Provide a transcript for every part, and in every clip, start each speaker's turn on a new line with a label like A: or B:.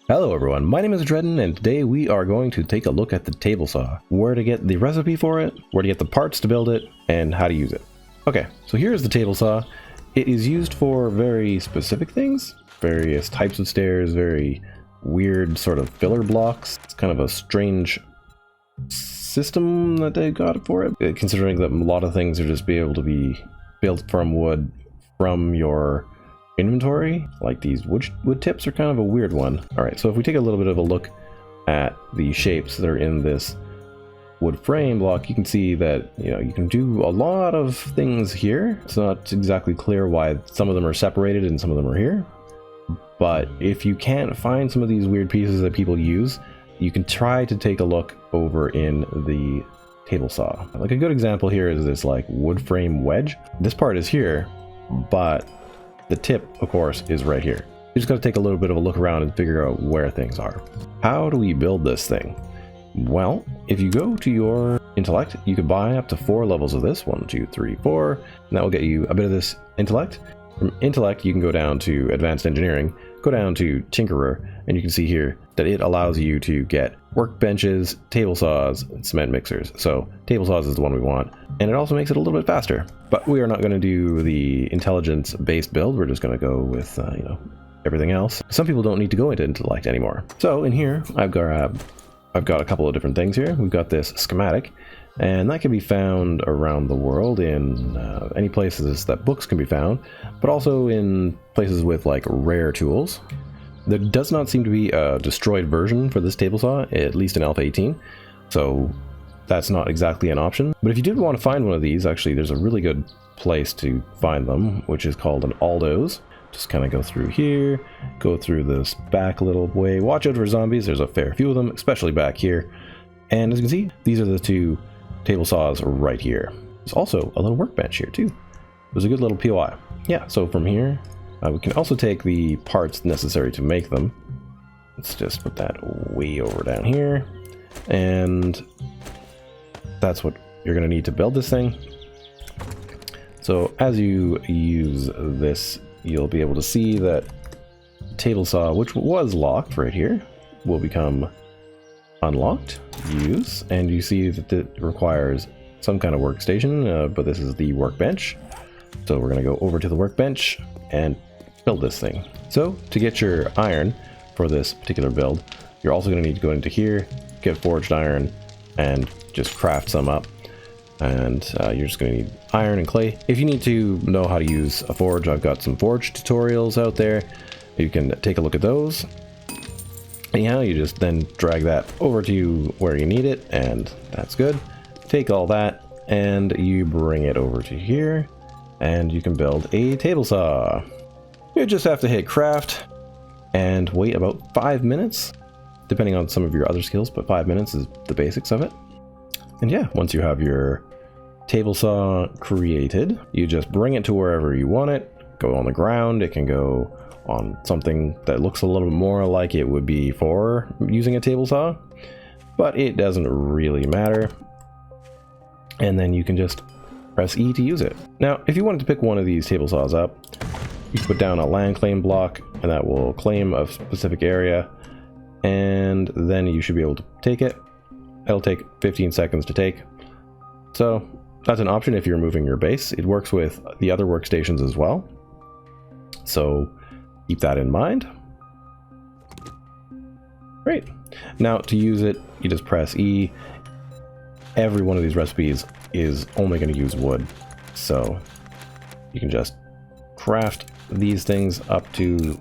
A: Hello everyone, my name is Adreden, and today we are going to take a look at the table saw, where to get the recipe for it, where to get the parts to build it, and how to use it. Okay, so here's the table saw. It is used for very specific things, various types of stairs, very weird sort of filler blocks. It's kind of a strange system that they got for it, considering that a lot of things are just be able to be built from wood from your inventory. Like these wood tips are kind of a weird one. All right, so if we take a little bit of a look at the shapes that are in this wood frame block, you can see that, you know, you can do a lot of things here. It's not exactly clear why some of them are separated and some of them are here, but if you can't find some of these weird pieces that people use, you can try to take a look over in the table saw. Like a good example here is this like wood frame wedge. This part is here, but the tip, of course, is right here. You just got to take a little bit of a look around and figure out where things are. How do we build this thing? Well, if you go to your intellect, you could buy up to 4 levels of this. 1, 2, 3, 4, and that will get you a bit of this intellect. From intellect, you can go down to advanced engineering, go down to tinkerer, and you can see here that it allows you to get workbenches, table saws, and cement mixers. So table saws is the one we want, and it also makes it a little bit faster. But we are not going to do the intelligence-based build. We're just going to go with you know, everything else. Some people don't need to go into intellect anymore. So in here, I've got a couple of different things here. We've got this schematic, and that can be found around the world in any places that books can be found, but also in places with like rare tools. There does not seem to be a destroyed version for this table saw, at least in Alpha 18, so that's not exactly an option. But if you did want to find one of these, actually there's a really good place to find them, which is called an Aldo's. Just kind of go through here, go through this back little way. Watch out for zombies, there's a fair few of them, especially back here. And as you can see, these are the 2 table saws right here. There's also a little workbench here too. There's a good little POI. Yeah, so from here, we can also take the parts necessary to make them. Let's just put that way over down here. And that's what you're going to need to build this thing. So as you use this, you'll be able to see that table saw, which was locked right here, will become unlocked. Use, and you see that it requires some kind of workstation, but this is the workbench. So we're going to go over to the workbench and build this thing. So to get your iron for this particular build, you're also going to need to go into here, get forged iron, and just craft some up. And you're just going to need iron and clay. If you need to know how to use a forge, I've got some forge tutorials out there. You can take a look at those. Anyhow, you just then drag that over to where you need it, and that's good. Take all that and you bring it over to here, and you can build a table saw. You just have to hit craft and wait about 5 minutes, depending on some of your other skills, but 5 minutes is the basics of it. And yeah, once you have your table saw created, you just bring it to wherever you want it. Go on the ground, it can go on something that looks a little bit more like it would be for using a table saw, but it doesn't really matter. And then you can just press E to use it. Now, if you wanted to pick one of these table saws up, you can put down a land claim block, and that will claim a specific area, and then you should be able to take it. It'll take 15 seconds to take. So that's an option if you're moving your base. It works with the other workstations as well, so keep that in mind. Great. Now to use it, you just press E. Every one of these recipes is only going to use wood, so you can just craft these things up to,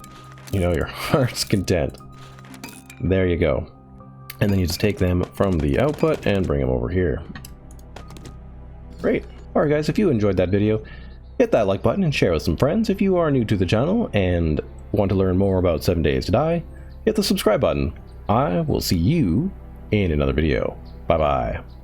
A: you know, your heart's content. There you go. And then you just take them from the output and bring them over here. Great. Alright guys, if you enjoyed that video, hit that like button and share with some friends. If you are new to the channel and want to learn more about 7 Days to Die, hit the subscribe button. I will see you in another video. Bye bye.